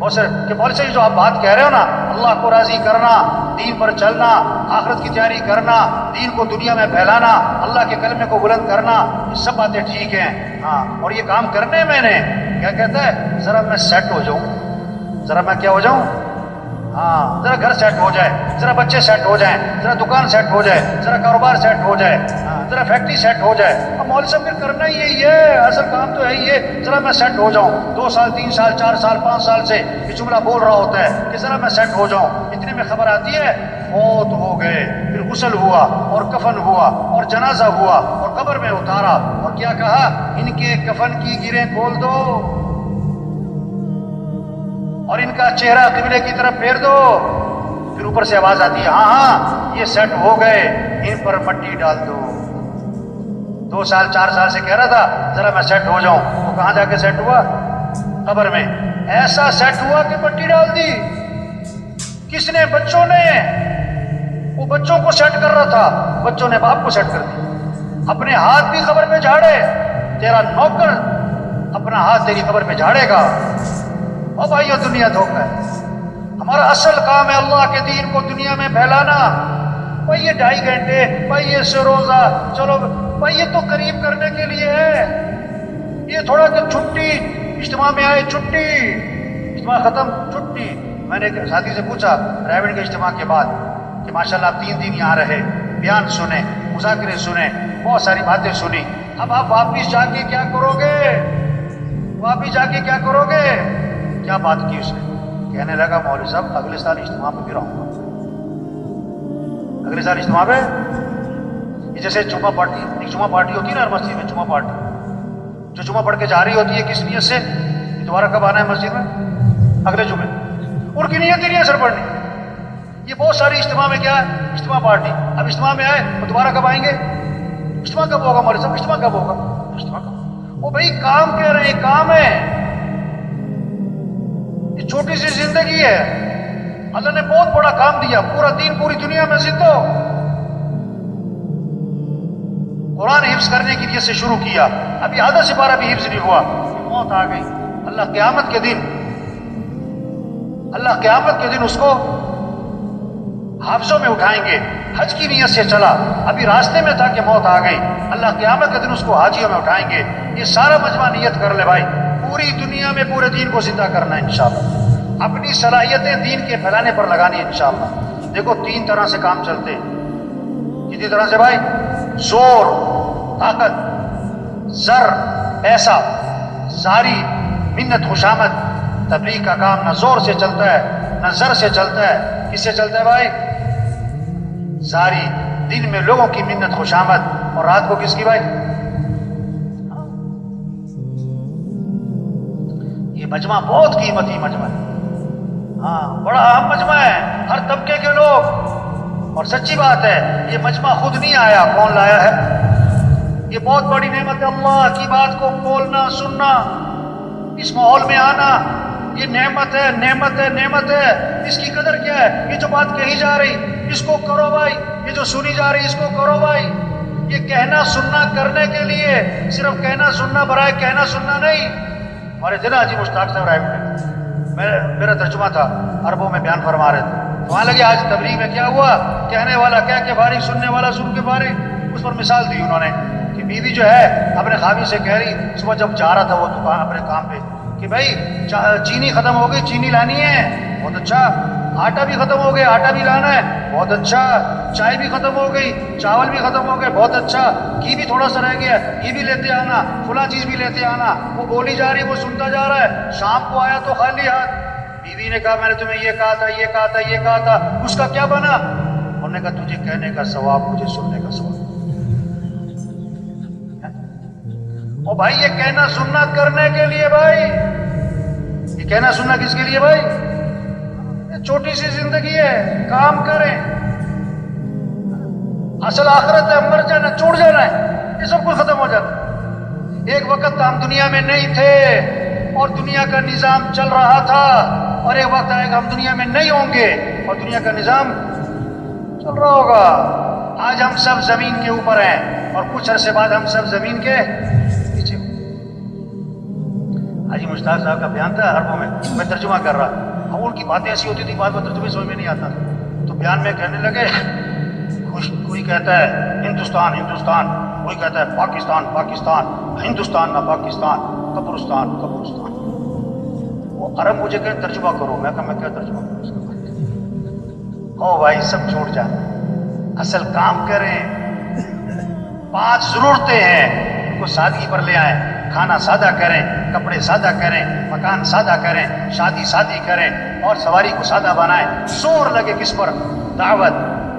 بہت سے کہ مولوی صاحب جو آپ بات کہہ رہے ہو نا، اللہ کو راضی کرنا، دین پر چلنا، آخرت کی تیاری کرنا، دین کو دنیا میں پھیلانا، اللہ کے کلمے کو بلند کرنا، یہ سب باتیں ٹھیک ہیں، ہاں، اور یہ کام کرنے میں نے کیا کہتا ہے، ذرا میں سیٹ ہو جاؤں، ذرا میں کیا ہو جاؤں، ہاں، ذرا گھر سیٹ ہو جائے، ذرا بچے سیٹ ہو جائیں، ذرا دکان سیٹ ہو جائے، ذرا کاروبار سیٹ ہو جائے، ہاں، ذرا فیکٹری سیٹ ہو جائے۔ اب مولوی صاحب پھر کرنا ہی یہی ہے، اصل کام تو ہے ہی ہے، ذرا میں سیٹ ہو جاؤں، 2 سال 3 سال 4 سال 5 سال سے یہ جملہ بول رہا ہوتا ہے کہ ذرا میں سیٹ ہو جاؤں، اتنے میں خبر آتی ہے فوت ہو گئے، پھر غسل ہوا اور کفن ہوا اور جنازہ ہوا اور قبر میں اتارا، اور کیا کہا، ان کے کفن کی گریں کھول دو اور ان کا چہرہ قبلے کی طرف پھیر دو۔ پھر اوپر سے آواز آتی ہے، ہاں ہاں یہ سیٹ ہو گئے، ان پر مٹی ڈال دو۔ 2 سال 4 سال سے کہہ رہا تھا ذرا میں سیٹ ہو جاؤں، تو کہاں جا کے سیٹ ہوا؟ قبر میں۔ ایسا سیٹ ہوا کہ مٹی ڈال دی۔ کس نے؟ بچوں نے۔ وہ بچوں کو سیٹ کر رہا تھا، بچوں نے باپ کو سیٹ کر دی۔ اپنے ہاتھ بھی قبر پہ جھاڑے، تیرا نوکر اپنا ہاتھ تیری قبر پہ جھاڑے گا۔ اور بھائی یہ دنیا دھوکہ ہے۔ ہمارا اصل کام ہے اللہ کے دین کو دنیا میں پھیلانا۔ بھائی یہ 2.5 گھنٹے، بھائی یہ روزہ، چلو بھائی یہ تو قریب کرنے کے لیے ہے، یہ تھوڑا کہ چھٹی، اجتماع میں آئے چھٹی، اجتماع ختم چھٹی۔ میں نے ایک ساتھی سے پوچھا ریونڈ کے اجتماع کے بعد کہ ماشاءاللہ آپ 3 دن یہاں رہے، بیان سنے، مذاکرے سنے، بہت ساری باتیں سنی، اب آپ واپس جا کے کیا کرو گے؟ واپس جا کے کیا کرو گے؟ کیا بات کی اس نے؟ کہنے لگا مولوی صاحب اگلے سال اجتماع پہ بھی رہوں گا، اگلے سال اجتماع پہ۔ یہ جیسے جمعہ پارٹی، ایک جمعہ پارٹی ہوتی ہے نا ہر مسجد میں، جمعہ پارٹی جو جمعہ پڑھ کے جا رہی ہوتی ہے، کس نیت سے؟ دوبارہ کب آنا ہے مسجد میں؟ اگلے جمعے۔ ان کی نیت ہی نہیں ہے سر پڑھنی۔ یہ بہت ساری اجتماع میں کیا ہے؟ اجتماع پارٹی۔ اب اجتماع میں آئے تو دوبارہ کب آئیں گے؟ اجتماع کب ہوگا مولوی صاحب؟ اجتماع کب ہوگا؟ اجتماع کب؟ وہ بھائی کام کہہ رہے ہیں، کام ہے، یہ چھوٹی سی زندگی ہے، اللہ نے بہت بڑا کام دیا، پورا دین پوری دنیا میں زندہ ہو۔ قرآن حفظ کرنے کی نیت سے شروع کیا، ابھی آدھا سپارہ بھی حفظ نہیں ہوا، موت آ گئی۔ اللہ قیامت کے دن، اللہ قیامت کے دن اس کو حافظوں میں اٹھائیں گے۔ حج کی نیت سے چلا، ابھی راستے میں تھا کہ موت آ گئی، اللہ قیامت کے دن اس کو حاجیوں میں اٹھائیں گے۔ یہ سارا مجمع نیت کر لے بھائی، پوری دنیا میں پورے دین کو زندہ کرنا ہے انشاءاللہ، اپنی صلاحیتیں دین کے پھیلانے پر لگانی ہے انشاءاللہ۔ دیکھو 3 طرح سے کام چلتے ہیں۔ کتنی طرح سے بھائی؟ زور، طاقت، زر، پیسہ، زاری، منت، خوشامد۔ تبلیغ کا کام نہ زور سے چلتا ہے نہ زر سے چلتا ہے، کس سے چلتا ہے بھائی؟ زاری، دن میں لوگوں کی منت خوشامد، اور رات کو کس کی بھائی؟ یہ مجمع بہت قیمتی مجمع ہے، ہاں بڑا اہم مجمع ہے، ہر طبقے کے لوگ۔ اور سچی بات ہے یہ مجمع خود نہیں آیا، کون لایا ہے؟ یہ بہت بڑی نعمت ہے، اللہ کی بات کو بولنا، سننا، اس ماحول میں آنا، یہ نعمت ہے، نعمت ہے، نعمت ہے۔ اس کی قدر کیا ہے؟ یہ جو بات کہی جا رہی اس کو کرو بھائی، یہ جو سنی جا رہی اس کو کرو بھائی۔ یہ کہنا سننا کرنے کے لیے، صرف کہنا سننا برائے کہنا سننا نہیں۔ ہمارے ضلع حاجی مشتاق صاحب رائے میں، میرا ترجمہ تھا، عربوں میں بیان فرما رہے تھے، وہاں لگے آج تبلیغ میں کیا ہوا، کہنے والا کہہ کے فارغ، سننے والا سن کے فارغ۔ اس پر مثال دی انہوں نے کہ بیوی جو ہے اپنے خاوی سے کہہ رہی، صبح جب جا رہا تھا وہ دکان اپنے کام پہ، کہ بھائی چینی ختم ہو گئی، چینی لانی ہے، بہت اچھا۔ آٹا بھی ختم ہو گیا، آٹا بھی لانا ہے، بہت اچھا۔ چائے بھی ختم ہو گئی، چاول بھی ختم ہو گئے، بہت اچھا۔ گھی بھی تھوڑا سا رہ گیا، گھی بھی لیتے آنا، فلاں چیز بھی لیتے آنا۔ وہ بولی جا رہی، وہ سنتا جا رہا ہے۔ شام کو آیا تو خالی ہاتھ، بیوی نے کہا میں نے تمہیں یہ کہا تھا، یہ کہا تھا، یہ کہا تھا، اس کا کیا بنا؟ انہوں نے کہا تجھے کہنے کا ثواب، مجھے سننے کا ثواب۔ او بھائی یہ کہنا سننا کرنے کے لیے بھائی، یہ کہنا سننا کس کے لیے بھائی؟ چھوٹی سی زندگی ہے، کام کریں، اصل آخرت ہے، مر جانا، چھوڑ جانا ہے، یہ سب کچھ ختم ہو جاتا ہے۔ ایک وقت ہم دنیا میں نہیں تھے اور دنیا کا نظام چل رہا تھا، اور ایک وقت آئے گا ہم دنیا میں نہیں ہوں گے اور دنیا کا نظام چل رہا ہوگا۔ آج ہم سب زمین کے اوپر ہیں اور کچھ عرصے بعد ہم سب زمین کے پیچھے۔ حاجی مشتاق صاحب کا بیان تھا عربوں میں ترجمہ کر رہا، اب ان کی باتیں ایسی ہوتی تھی بعد میں ترجمے سمجھ میں نہیں آتا، تو بیان میں کہنے لگے کوئی کہتا ہے ہندوستان ہندوستان، کوئی کہتا ہے پاکستان پاکستان، ہندوستان نہ پاکستان، قبرستان قبرستان۔ وہ عرب مجھے کہ ترجمہ کرو، میں کہا میں کیا ترجمہ کروں اس کا؟ او بھائی سب چھوڑ جائیں، اصل کام کریں، 5 ضرورتیں ہیں ان کو سادگی پر لے آئیں، کھانا سادہ کریں، کپڑے سادہ کریں، مکان سادہ کریں، شادی سادی کریں اور سواری کو سادہ بنائیں۔ زور لگے کس پر؟ دعوت،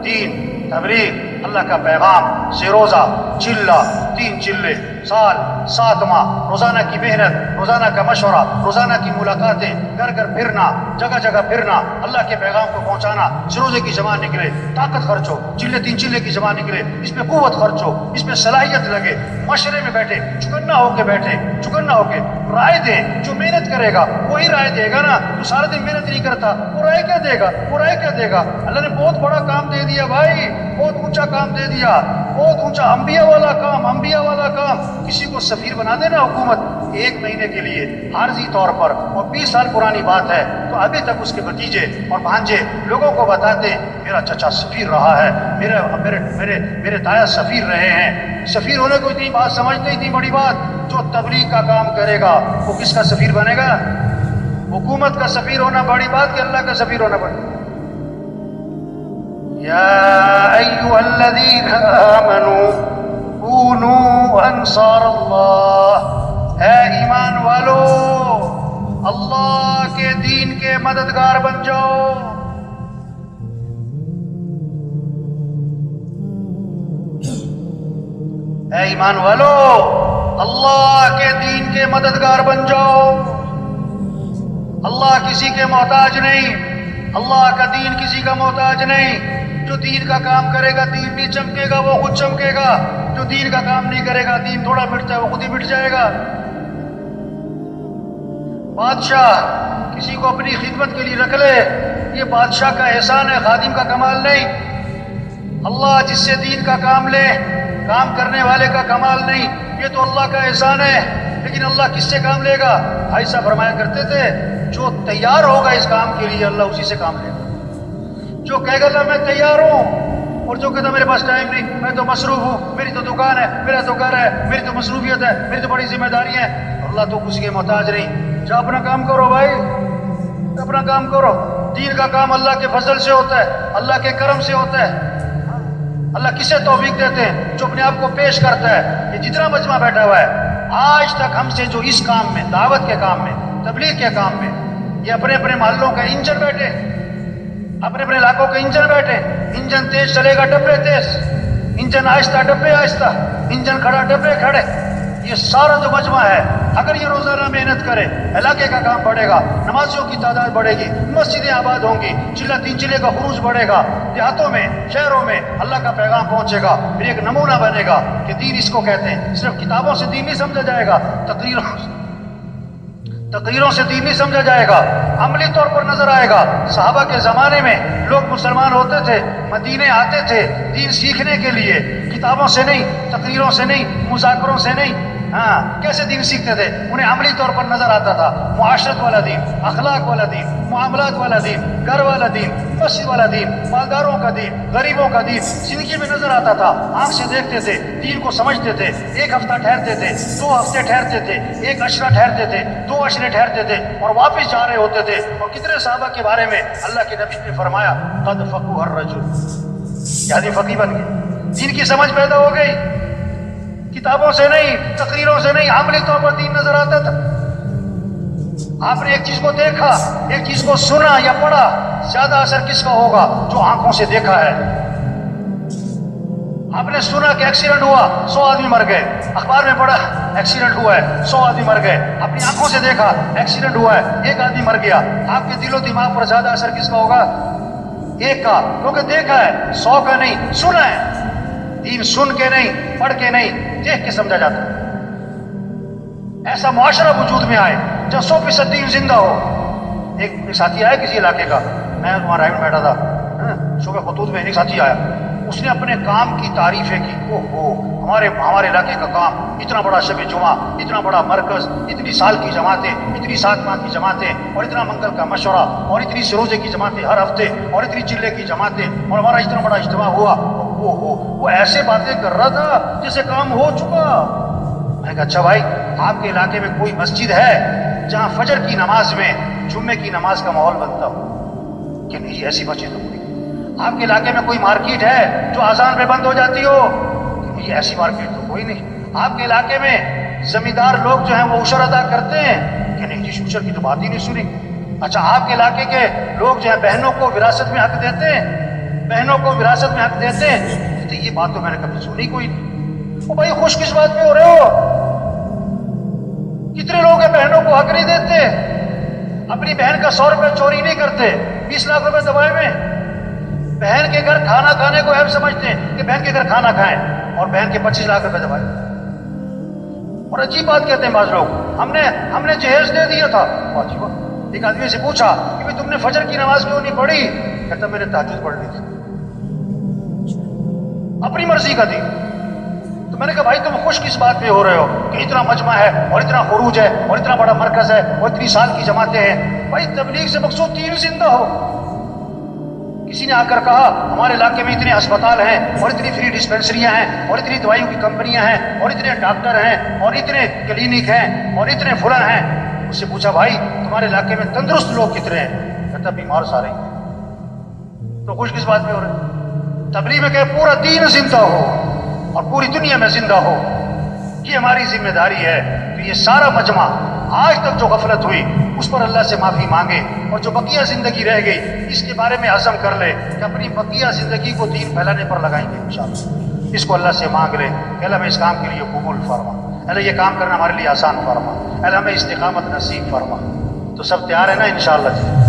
دین، تبلیغ، اللہ کا پیغام، سے روزہ، چلہ، 3 چلے، سال، 7 ماہ، روزانہ کی محنت، روزانہ کا مشورہ، روزانہ کی ملاقاتیں، گھر گھر پھرنا، جگہ جگہ پھرنا، اللہ کے پیغام کو پہنچانا۔ سے روزے کی جمع نکلے، طاقت خرچ ہو، 3 چلے کی جمع نکلے، اس میں قوت خرچ ہو، اس میں صلاحیت لگے، معاشرے میں بیٹھے، چکنا ہو کے بیٹھے، چکنا ہو کے رائے دیں۔ جو محنت کرے گا وہی رائے دے گا نا، تو سارا دن محنت نہیں کرتا وہ رائے کیا دے گا؟ وہ رائے کیا دے گا؟ اللہ نے بہت بڑا کام دے دیا بھائی، بہت اونچا کام دے دیا، بہت اونچا، انبیاء والا کام، انبیاء والا کام۔ کسی کو سفیر بنا دینا حکومت 1 مہینے کے لیے عارضی طور پر، اور 20 سال پرانی بات ہے، تو ابھی تک اس کے بھتیجے اور بھانجے لوگوں کو بتاتے میرا چچا سفیر رہا ہے، میرے تایا سفیر رہے ہیں۔ سفیر ہونے کو اتنی بات سمجھتے، اتنی بڑی بات۔ جو تبلیغ کا کام کرے گا وہ کس کا سفیر بنے گا؟ حکومت کا سفیر ہونا بڑی بات کہ اللہ کا سفیر ہونا بڑی؟ یا ایھا الذین آمنوا کونوا انصار اللہ، اے ایمان والو اللہ کے دین کے مددگار بن جاؤ۔ اے ایمان والو اللہ کے دین کے مددگار بن جاؤ۔ اللہ کسی کے محتاج نہیں، اللہ کا دین کسی کا محتاج نہیں۔ جو دین کا کام کرے گا دین بھی چمکے گا، وہ خود چمکے گا۔ جو دین کا کام نہیں کرے گا، دین تھوڑا مٹتا ہے وہ خود ہی مٹ جائے گا۔ بادشاہ کسی کو اپنی خدمت کے لیے رکھ لے، یہ بادشاہ کا احسان ہے، خادم کا کمال نہیں۔ اللہ جس سے دین کا کام لے، کام کرنے والے کا کمال نہیں، یہ تو اللہ کا احسان ہے۔ لیکن اللہ کس سے کام لے گا؟ بھائی صاحب فرمایا کرتے تھے جو تیار ہوگا اس کام کے لیے اللہ اسی سے کام لے گا۔ جو کہے گا میں تیار ہوں، اور جو کہتا میرے پاس ٹائم نہیں، میں تو مصروف ہوں، میری تو دکان ہے، میرا تو گھر ہے، میری تو مصروفیت ہے، میری تو بڑی ذمہ داری ہے، اللہ تو کسی کے محتاج نہیں۔ جا اپنا کام کرو بھائی، اپنا کام کرو۔ دین کا کام اللہ کے فضل سے ہوتا ہے، اللہ کے کرم سے ہوتا ہے۔ اللہ کسے توفیق دیتے ہیں؟ جو اپنے آپ کو پیش کرتا ہے۔ یہ جتنا مجمع بیٹھا ہوا ہے آج تک ہم سے جو اس کام میں، دعوت کے کام میں، تبلیغ کے کام میں، یہ اپنے اپنے محلوں کا انجن بیٹھے، اپنے اپنے علاقوں کے انجن بیٹھے۔ انجن تیز چلے گا ڈبے تیز، انجن آہستہ ڈبے آہستہ، انجن کھڑا ڈبے کھڑے۔ یہ سارا جو مجمع ہے اگر یہ روزانہ محنت کرے، علاقے کا کام بڑھے گا، نمازیوں کی تعداد بڑھے گی، مسجدیں آباد ہوں گی، 3 چلے کا خروج بڑھے گا، دیہاتوں میں، شہروں میں اللہ کا پیغام پہنچے گا، پھر ایک نمونہ بنے گا کہ دین اس کو کہتے ہیں۔ صرف کتابوں سے دین نہیں سمجھا جائے گا، تقریروں سے دین نہیں سمجھا جائے گا، عملی طور پر نظر آئے گا۔ صحابہ کے زمانے میں لوگ مسلمان ہوتے تھے، مدینے آتے تھے دین سیکھنے کے لیے، کتابوں سے نہیں، تقریروں سے نہیں، مذاکروں سے نہیں۔ کیسے دین سیکھتے تھے؟ انہیں عملی طور پر نظر آتا تھا، معاشرت والا دین، اخلاق والا دین، معاملات والا دین، گھر والا دین، مسجد والا دین، مالداروں کا دین، غریبوں کا دین زندگی میں نظر آتا تھا۔ آنکھ سے دیکھتے تھے، دین کو سمجھتے تھے۔ 1 ہفتہ ٹھہرتے تھے، 2 ہفتے ٹھہرتے تھے، 1 عشرہ ٹھہرتے تھے، 2 عشرے ٹھہرتے تھے اور واپس جا رہے ہوتے تھے۔ اور کتنے صحابہ کے بارے میں اللہ کے نبی نے فرمایا قد فقہ الرجل، یہ آدمی فقیہ بن گیا، دین کی سمجھ پیدا ہو گئی۔ کتابوں سے نہیں، تقریروں سے نہیں، عملی طور پر دین نظر آتا تھا۔ آپ نے ایک چیز کو دیکھا، ایک چیز کو سنا یا پڑھا، زیادہ اثر کس کا ہوگا؟ جو آنکھوں سے دیکھا ہے۔ آپ نے سنا کہ ایکسیڈنٹ ہوا، 100 آدمی مر گئے، اخبار میں پڑھا ایکسیڈنٹ ہوا ہے، 100 آدمی مر گئے، اپنی آنکھوں سے دیکھا ایکسیڈنٹ ہوا ہے، 1 آدمی مر گیا۔ آپ کے دل و دماغ پر زیادہ اثر کس کا ہوگا؟ 1 کا، کیونکہ دیکھا ہے، 100 کا نہیں، سنا ہے۔ دین سن کے نہیں، پڑھ کے نہیں، دیکھ کے سمجھا جاتا ہے۔ ایسا معاشرہ وجود میں آئے جب 100% دین زندہ ہو۔ ایک ساتھی آیا کسی علاقے کا، میں وہاں رائے میں بیٹھا تھا، صبح خطوط میں ایک ساتھی آیا، اس نے اپنے کام کی تعریفیں کی، ہمارے علاقے کا کام اتنا بڑا شب جمعہ، اتنا بڑا مرکز، اتنی سال کی جماعتیں، اتنی 7 ماہ کی جماعتیں، اور اتنا منگل کا مشورہ، اور اتنی سروزے کی جماعتیں ہر ہفتے، اور اتنی چلے کی جماعتیں، اور ہمارا اتنا بڑا اجتماع ہوا، وہ ایسے باتیں کر رہا تھا جیسے کام ہو چکا۔ میں نے کہا اچھا بھائی، آپ کے علاقے میں کوئی مسجد ہے جہاں فجر کی نماز میں جمعے کی نماز کا ماحول بنتا ہو؟ کہ نہیں، ایسی مسجد تو کوئی۔ آپ کے علاقے میں کوئی مارکیٹ ہے جو اذان پہ بند ہو جاتی ہو؟ کہ نہیں، ایسی مارکیٹ تو کوئی نہیں۔ آپ کے علاقے میں زمیندار لوگ جو ہیں وہ عشر ادا کرتے ہیں؟ کہ نہیں جی، عشر کی تو بات ہی نہیں سنی۔ اچھا، آپ کے علاقے کے لوگ جو ہیں بہنوں کو وراثت میں حق دیتے ہیں؟ بہنوں کو وراثت میں حق دیتے ہیں؟ تو یہ بات تو میں نے کبھی سنی کوئی نہیں۔ او بھائی، خوش کس بات پہ ہو رہے ہو؟ کتنے لوگ ہیں بہنوں کو حق نہیں دیتے، اپنی بہن کا 100 روپے چوری نہیں کرتے، 20 لاکھ روپے دبائے میں بہن کے گھر کھانا کھانے کو عیب سمجھتے ہیں کہ بہن کے گھر کھانا کھائیں، اور بہن کے 25 لاکھ روپے دبائے۔ اور عجیب بات کہتے ہیں بعض لوگ، ہم نے جہیز دے دیا تھا۔ عجیب، ایک آدمی سے پوچھا کہ بھائی تم نے فجر کی نماز کیوں نہیں پڑھی؟ کہتا میں نے تہجد پڑھ لی تھی، اپنی مرضی کا تھی۔ تو میں نے کہا بھائی تم خوش کس بات پہ ہو رہے ہو کہ اتنا مجمع ہے، اور اتنا خروج ہے، اور اتنا بڑا مرکز ہے، اور اتنی سال کی جماعتیں ہیں؟ بھائی تبلیغ سے مقصود دین زندہ ہو۔ کسی نے آ کر کہا ہمارے علاقے میں اتنے اسپتال ہیں، اور اتنی فری ڈسپینسریاں ہیں، اور اتنی دوائیوں کی کمپنیاں ہیں، اور اتنے ڈاکٹر ہیں، اور اتنے کلینک ہیں، اور اتنے فلاں ہیں۔ اس سے پوچھا بھائی تمہارے علاقے میں تندرست لوگ کتنے ہیں؟ کہتا بیمار سارے ہیں۔ تو خوش کس بات پہ ہو رہے؟ تبلیغ میں کہ پورا دین زندہ ہو اور پوری دنیا میں زندہ ہو، یہ ہماری ذمہ داری ہے۔ تو یہ سارا مجمع آج تک جو غفلت ہوئی اس پر اللہ سے معافی مانگے، اور جو بقیہ زندگی رہ گئی اس کے بارے میں عزم کر لے کہ اپنی بقیہ زندگی کو دین پھیلانے پر لگائیں گے انشاءاللہ۔ اس کو اللہ سے مانگ لے کہ اللہ ہمیں اس کام کے لیے قبول فرما، اللہ یہ کام کرنا ہمارے لیے آسان فرما، اللہ ہمیں استقامت نصیب فرما۔ تو سب تیار ہے نا انشاءاللہ؟